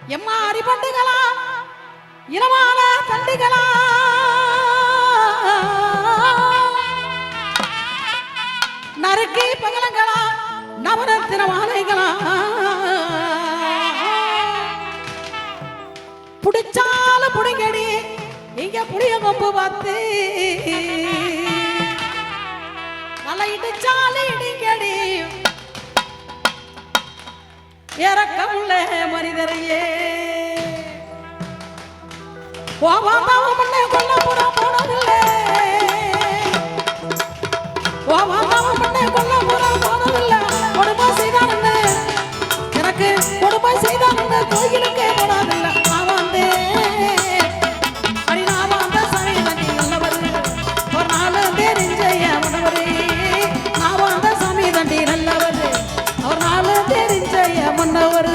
எம்மா அரிபண்டுகளா இனமான தண்டுகளா நறுக்கி பகலங்களா நவரத்தின மாலைகளா புடிச்சால புடிங்கடி இங்க புளிய கொம்பு பார்த்து நல்லா இடிச்சால இடிங்கடி இறக்கமுள்ள மனிதரையே ஓவாந்தாவும் பண்ண கொல்லப்புறம் போனதில்லை ஓவாந்தாவும் பண்ண கொல்லப்புறம் போனதில்லை கொடுமை செய்தான்னு எனக்கு கொடுமை செய்தான்னு கோயிலுக்கே போனதில்லை நான் வந்து அடி நான் வந்த சமயத்தடி நல்லவர் ஒரு நாள் தெரிஞ்ச மனவரே நான் வந்த சமயத்தடி நல்லவர் ஒரு நாள் தெரிஞ்ச மன்னவர்